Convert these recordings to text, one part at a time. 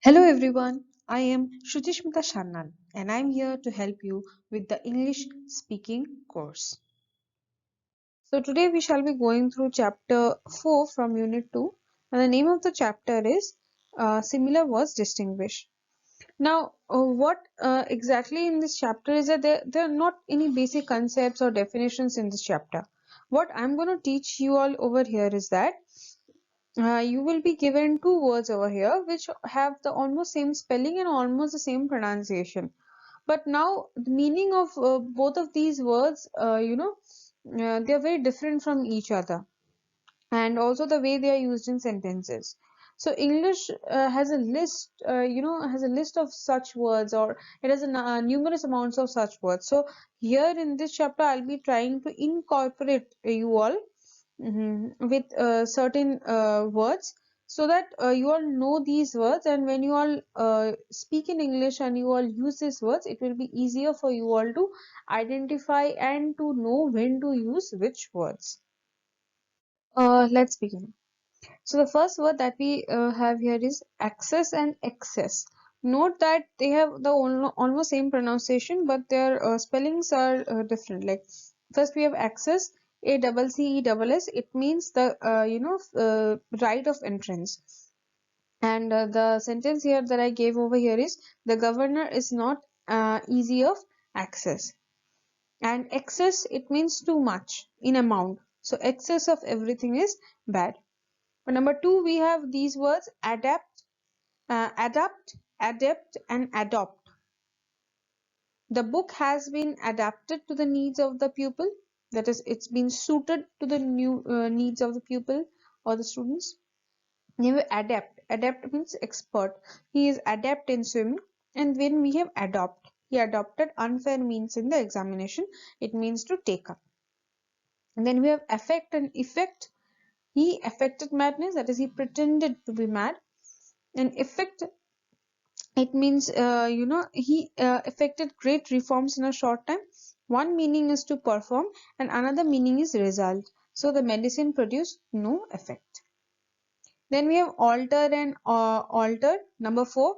Hello everyone, I am Shrutishmita Shannan and I'm here to help you with the English speaking course. So today we shall be going through chapter 4 from unit 2 and the name of the chapter is Similar Words Distinguish. Now what exactly in this chapter is that there are not any basic concepts or definitions in this chapter. What I'm going to teach you all over here is that you will be given two words over here which have the almost same spelling and almost the same pronunciation. But now the meaning of both of these words, they are very different from each other, and also the way they are used in sentences. So English has a list, has a list of such words, or it has numerous amounts of such words. So here in this chapter, I'll be trying to incorporate you all with certain words so that you all know these words, and when you all speak in English and you all use these words, it will be easier for you all to identify and to know when to use which words. Let's begin. So the first word that we have here is access and excess. Note that they have the almost same pronunciation, but their spellings are different. Like first we have access, A double C E double S. It means the right of entrance. And the sentence here that I gave over here is the governor is not easy of access. And excess, it means too much in amount. So excess of everything is bad. But number two, we have these words adapt, adapt, and adopt. The book has been adapted to the needs of the pupil. That is, it's been suited to the new needs of the pupil or the students. Then we adapt. Adapt means expert. He is adept in swimming. And when we have adopt, he adopted unfair means in the examination. It means to take up. And then we have affect and effect. He affected madness. That is, he pretended to be mad. And effect, it means he effected great reforms in a short time. One meaning is to perform and another meaning is result. So the medicine produced no effect. Then we have alter and altered. Number 4,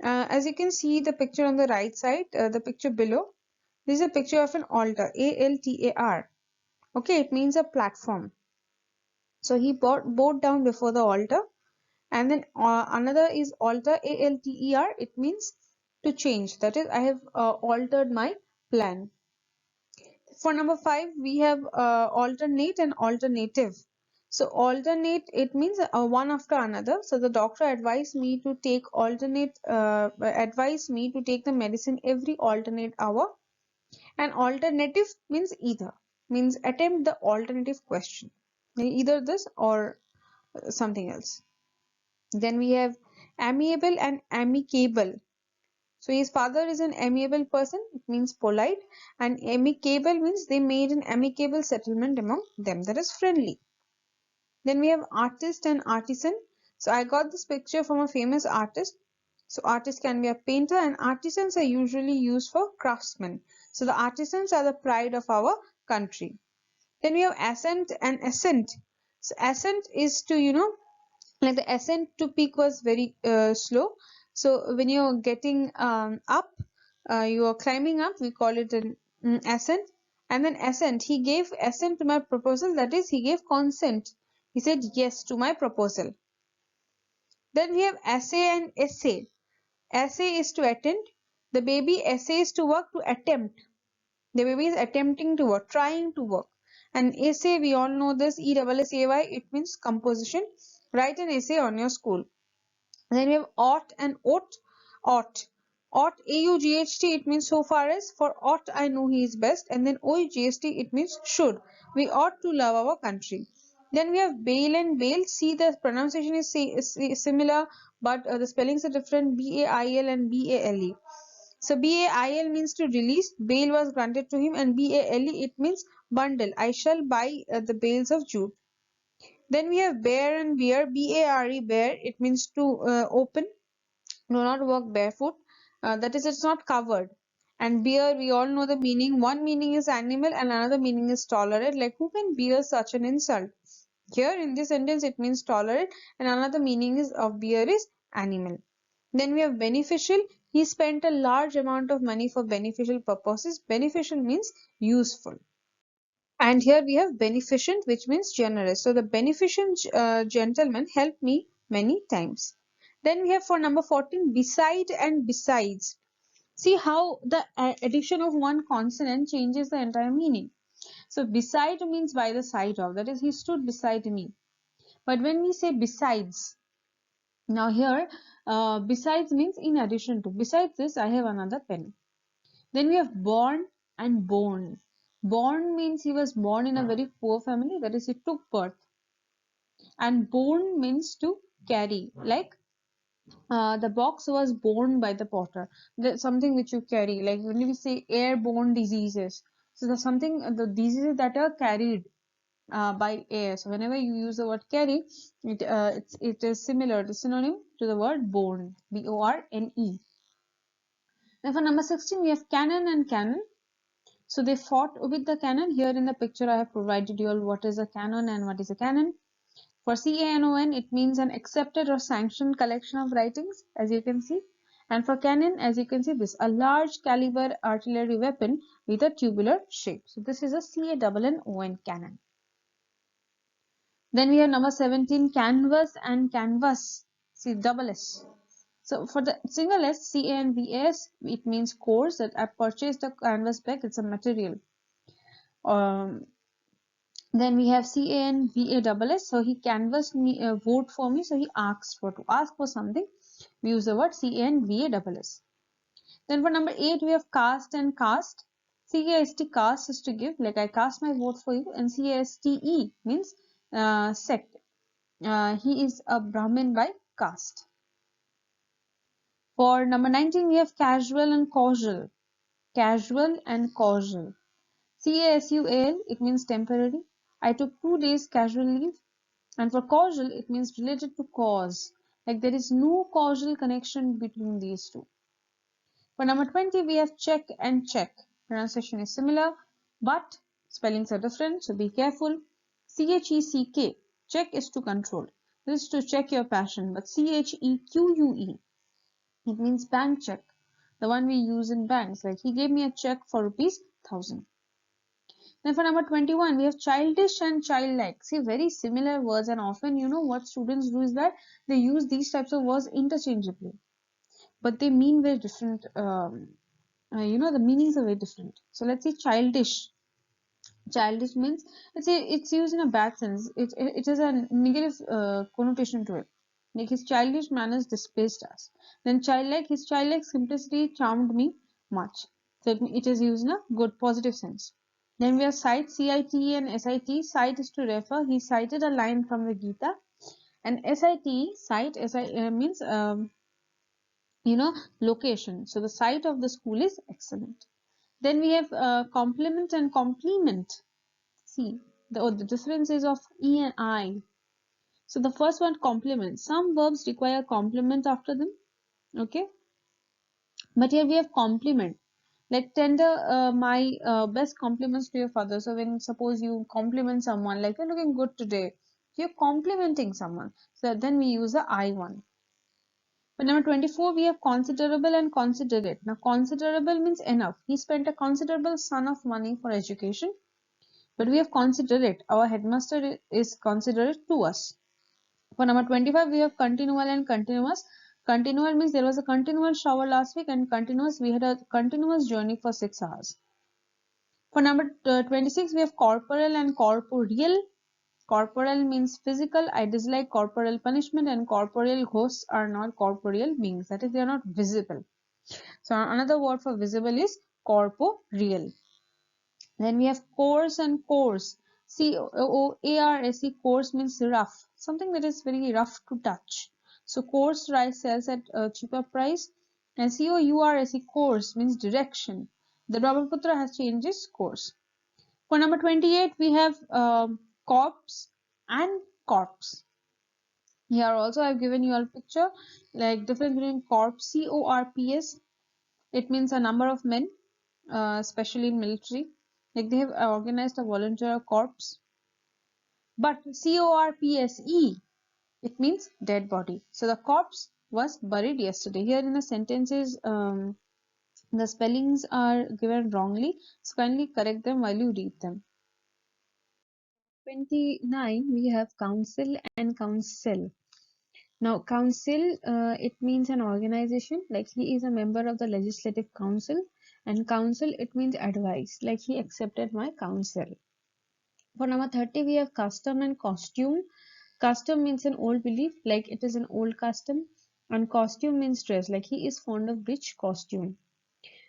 as you can see the picture on the right side, the picture below, this is a picture of an altar, altar. Okay, it means a platform. So he bowed down before the altar. And then another is alter, alter. It means to change. That is, I have altered my plan. For number 5, we have alternate and alternative. So alternate, it means one after another. So the doctor advised me to take the medicine every alternate hour. And alternative means either, means attempt the alternative question, either this or something else. Then we have amiable and amicable. So his father is an amiable person, it means polite, and amicable means they made an amicable settlement among them, that is friendly. Then we have artist and artisan. So I got this picture from a famous artist. So artist can be a painter, and artisans are usually used for craftsmen. So the artisans are the pride of our country. Then we have ascent and ascent. So ascent is to, like the ascent to peak was very slow. So when you're getting up, you are climbing up, we call it an ascent. And then assent, he gave assent to my proposal, that is, he gave consent. He said yes to my proposal. Then we have assay and essay. Assay is to attend. The baby essays to work, to attempt. The baby is attempting to work, trying to work. And essay, we all know this, ESSAY, it means composition. Write an essay on your school. Then we have ought and ought. Ought. Ought, AUGHT, it means so far as, for ought I know he is best. And then OUGST, it means should. We ought to love our country. Then we have bail and bail. See, the pronunciation is similar, but the spellings are different. BAIL and BALE. So BAIL means to release. Bail was granted to him, and BALE, it means bundle. I shall buy the bales of Jude. Then we have bare and bear. BARE, bare. It means to open. Do not walk barefoot. That is, it's not covered. And bear, we all know the meaning. One meaning is animal and another meaning is tolerate. Like, who can bear such an insult? Here in this sentence, it means tolerate, and another meaning is of bear is animal. Then we have beneficial. He spent a large amount of money for beneficial purposes. Beneficial means useful. And here we have beneficent, which means generous. So the beneficent gentleman helped me many times. Then we have for number 14, beside and besides. See how the addition of one consonant changes the entire meaning. So beside means by the side of, that is, he stood beside me. But when we say besides, now here, besides means in addition to. Besides this, I have another pen. Then we have born and born. Born means he was born in a very poor family, that is, he took birth. And born means to carry, like the box was borne by the potter. That's something which you carry, like when we say airborne diseases. So there's something, the diseases that are carried by air. So whenever you use the word carry, it is similar, the synonym to the word born, borne. Then for number 16, we have cannon and cannon. So they fought with the cannon. Here in the picture, I have provided you all what is a cannon and what is a canon. For CANON, it means an accepted or sanctioned collection of writings, as you can see. And for cannon, as you can see, this a large caliber artillery weapon with a tubular shape. So this is a CANNON, cannon. Then we have number 17, canvas and canvas. See, double S. So for the single S, CANVAS, it means course, that I purchased a canvas bag, it's a material. Then we have CANVASS, so he canvassed me, vote for me, so he asked for, to ask for something, we use the word CANVASS. Then for number 8, we have cast and cast. CAST, cast is to give, like I cast my vote for you, and CASTE means sect. He is a Brahmin by caste. For number 19, we have casual and causal. Casual and causal. CASUAL, it means temporary. I took 2 days casual leave. And for causal, it means related to cause. Like there is no causal connection between these two. For number 20, we have check and check. Pronunciation is similar, but spellings are different, so be careful. CHECK, check is to control. This is to check your passion, but CHEQUE, it means bank check, the one we use in banks. Like he gave me a check for rupees 1,000. Then for number 21, we have childish and childlike. See, very similar words, and often, you know, what students do is that they use these types of words interchangeably, but they mean very different. You know, the meanings are very different. So let's see, childish. Childish means it's used in a bad sense. It has a negative connotation to it. Like his childish manners displeased us. Then childlike, his childlike simplicity charmed me much. So it is used in a good positive sense. Then we have cite, CITE and SIT. Cite is to refer. He cited a line from the Gita. And cite, means you know, location. So the site of the school is excellent. Then we have complement and complement. See, the differences of E and I. So the first one, complement. Some verbs require complement after them. Okay. But here we have complement. Like tender my best compliments to your father. So when suppose you compliment someone, like you're looking good today, you're complimenting someone. So then we use the I one. But number 24, we have considerable and considerate. Now considerable means enough. He spent a considerable sum of money for education. But we have considerate. Our headmaster is considerate to us. For number 25, we have continual and continuous. Continual means there was a continual shower last week, and continuous, we had a continuous journey for 6 hours. For number 26, we have corporal and corporeal. Corporal means physical. I dislike corporal punishment, and corporeal ghosts are not corporeal beings. That is, they are not visible. So another word for visible is corporeal. Then we have coarse and coarse. COARSE, coarse means rough, something that is very rough to touch. So coarse rice sells at a cheaper price. And COURSE, course means direction. The Brahmaputra has changed its course. For number 28, we have corpse and corpse. Here also I've given you a picture, like difference between corpse, CORPS. It means a number of men, especially in military. Like they have organized a volunteer corps. But CORPSE, it means dead body. So the corpse was buried yesterday. Here in the sentences, the spellings are given wrongly, so kindly correct them while you read them. 29, we have council and council. Now, council, it means an organization, like he is a member of the legislative council, and council, it means advice, like he accepted my counsel. For number 30, we have custom and costume. Custom means an old belief, like it is an old custom, and costume means dress, like he is fond of rich costume.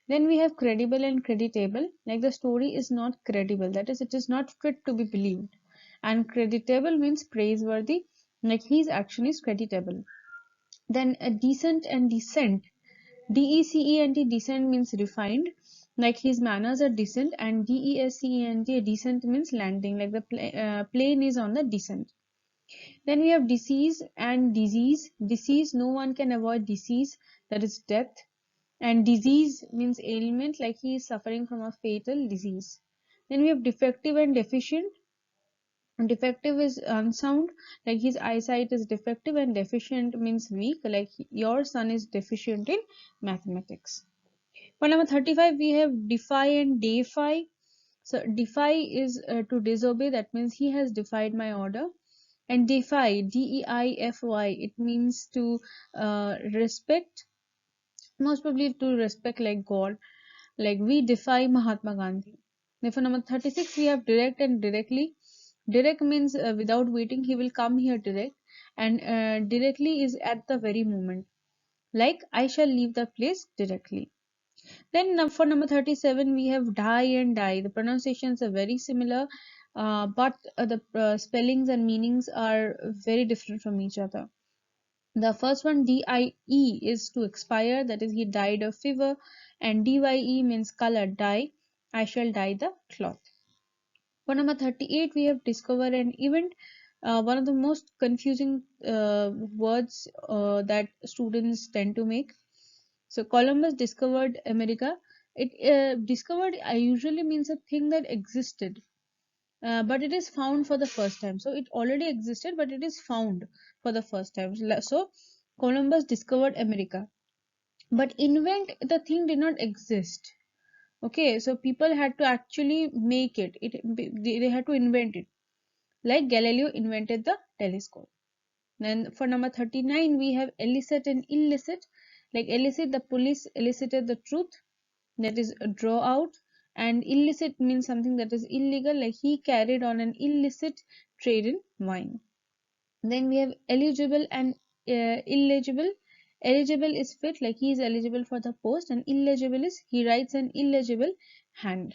Then we have credible and creditable, like the story is not credible, that is, it is not fit to be believed. And creditable means praiseworthy, like his action is creditable. Then decent and decent, decent, decent means refined, like his manners are decent, and descent, decent means landing, like the plane is on the descent. Then we have disease and disease. Disease, no one can avoid disease, that is death. And disease means ailment, like he is suffering from a fatal disease. Then we have defective and deficient. Defective is unsound, like his eyesight is defective, and deficient means weak, like your son is deficient in mathematics. For number 35, we have defy and defy. So defy is to disobey, that means he has defied my order. And defy, deify, it means to respect, most probably to respect like God, like we defy Mahatma Gandhi. Then for number 36, we have direct and directly. Direct means without waiting, he will come here direct, and directly is at the very moment, like I shall leave the place directly. Then for number 37, we have die and die. The pronunciations are very similar, but the spellings and meanings are very different from each other. The first one, die, is to expire, that is, he died of fever, and dye means color, dye. I shall dye the cloth. For number 38, we have discover an event. One of the most confusing words that students tend to make. So Columbus discovered America. It discovered usually means a thing that existed, but it is found for the first time. So it already existed, but it is found for the first time. So Columbus discovered America, but invent, the thing did not exist. Okay, so people had to actually make it. They had to invent it. Like Galileo invented the telescope. Then for number 39, we have elicit and illicit. Like elicit, the police elicited the truth, that is draw out, and illicit means something that is illegal, like he carried on an illicit trade in wine. Then we have eligible and illegible. Eligible is fit, like he is eligible for the post, and illegible is he writes an illegible hand,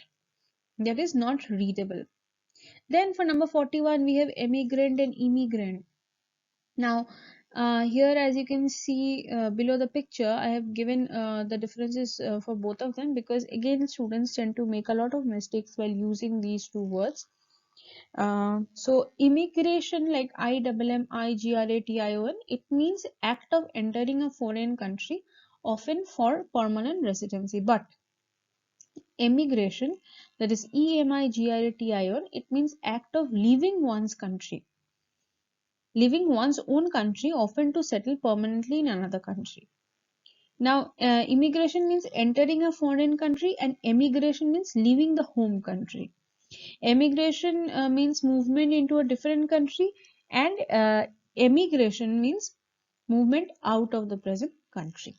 that is not readable. Then for number 41, we have emigrant and immigrant. Now, here as you can see below the picture, I have given the differences for both of them, because again students tend to make a lot of mistakes while using these two words. So immigration, like IMMIGRATION, it means act of entering a foreign country, often for permanent residency. But emigration, that is EMIGRATION, it means act of leaving one's country, leaving one's own country, often to settle permanently in another country. Now, immigration means entering a foreign country, and emigration means leaving the home country. Emigration means movement into a different country, and emigration means movement out of the present country.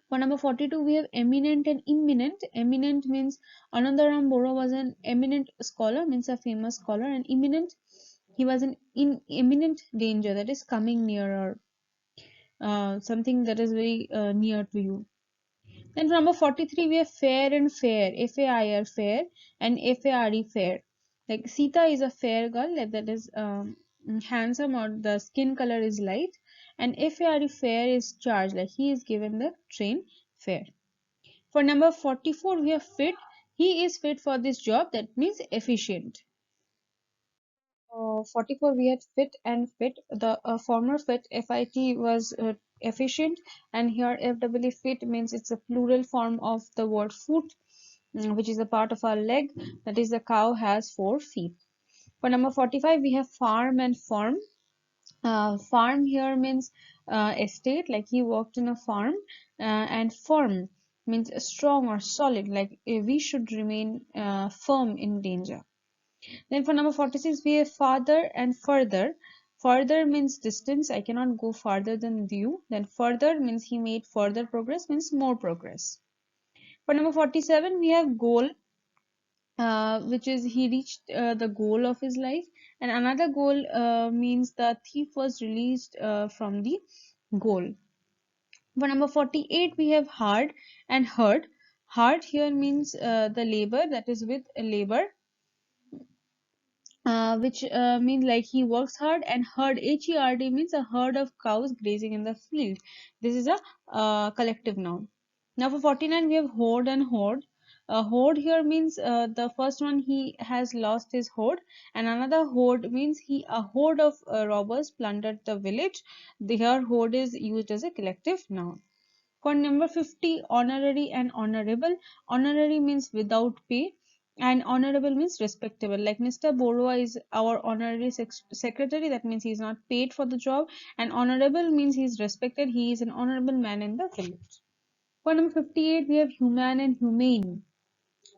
For number 42, we have eminent and imminent. Eminent means Anandaram Bora was an eminent scholar, means a famous scholar, and imminent, he was in imminent danger, that is coming nearer, something that is very near to you. Then for number 43, we have fair and fair, FAIR fair, and FARE fair. Like Sita is a fair girl, like that is handsome, or the skin color is light, and FARE fair is charged, like he is given the train fare. For number 44, we have fit. He is fit for this job, that means efficient. 44, we had fit and fit. The former fit, FIT, was efficient, and here FWE fit means it's a plural form of the word foot, which is a part of our leg, that is, the cow has 4 feet. For number 45, we have farm and farm. Farm here means estate, like he worked in a farm, and firm means strong or solid, like we should remain firm in danger. Then for number 46, we have farther and further. Further means distance, I cannot go farther than you. Then further means he made further progress, means more progress. For number 47, we have goal, which is he reached the goal of his life. And another goal means the thief was released from the goal. For number 48, we have hard and hard. Hard here means the labor, that is with labor, which means like he works hard. And herd, H-E-R-D, means a herd of cows grazing in the field. This is a collective noun. Now for 49, we have hoard and hoard. Hoard here means the first one, he has lost his hoard, and another hoard means a horde of robbers plundered the village. The here hoard is used as a collective noun. For number 50, honorary and honorable. Honorary means without pay, and honorable means respectable. Like Mr. Borua is our honorary secretary, that means he is not paid for the job. And honorable means he is respected, he is an honorable man in the village. For number 58, we have human and humane.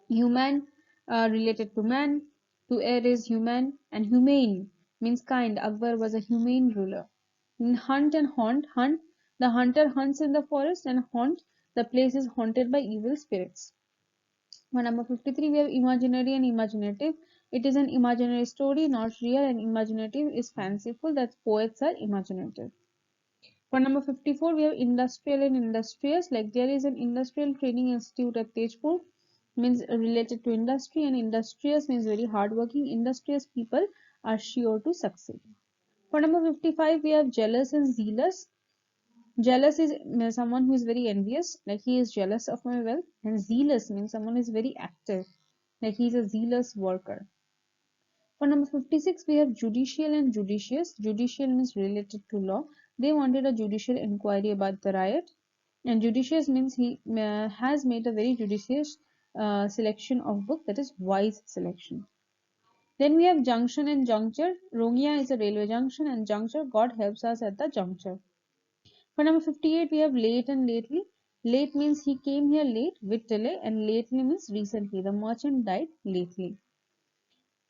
Human related to man, to air is human, and humane means kind. Akbar was a humane ruler. In hunt and haunt, hunt, the hunter hunts in the forest, and haunt, the place is haunted by evil spirits. For number 53, we have imaginary and imaginative. It is an imaginary story, not real, and imaginative is fanciful, that poets are imaginative. For number 54, we have industrial and industrious. Like there is an industrial training institute at Tejpur, means related to industry, and industrious means very hardworking. Industrious people are sure to succeed. For number 55, we have jealous and zealous. Jealous is someone who is very envious, like he is jealous of my wealth, and zealous means someone who is very active, like he is a zealous worker. For number 56, we have judicial and judicious. Judicial means related to law. They wanted a judicial inquiry about the riot. And judicious means he has made a very judicious selection of book, that is wise selection. Then we have junction and juncture. Rongia is a railway junction, and juncture, God helps us at the juncture. For number 58, we have late and lately. Late means he came here late with delay, and lately means recently. The merchant died lately.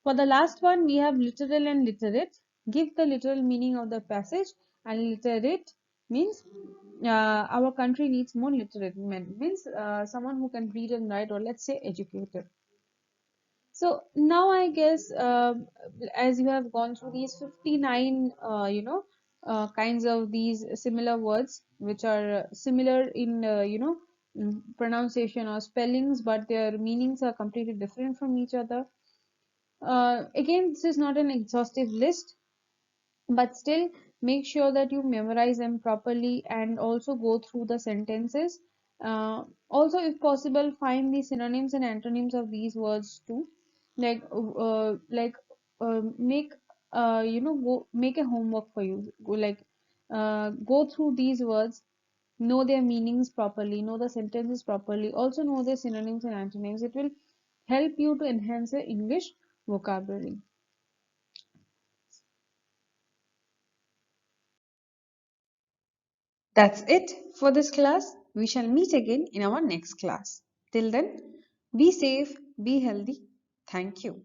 For the last one, we have literal and literate. Give the literal meaning of the passage, and literate means our country needs more literate men, means someone who can read and write, or let's say educated. So now I guess as you have gone through these 59, kinds of these similar words, which are similar in, pronunciation or spellings, but their meanings are completely different from each other. Again, this is not an exhaustive list, but still make sure that you memorize them properly and also go through the sentences. Also, if possible, find the synonyms and antonyms of these words too. Make make a homework for you. Go through these words, know their meanings properly, know the sentences properly, also know their synonyms and antonyms. It will help you to enhance your English vocabulary. That's it for this class. We shall meet again in our next class. Till then, be safe, be healthy. Thank you.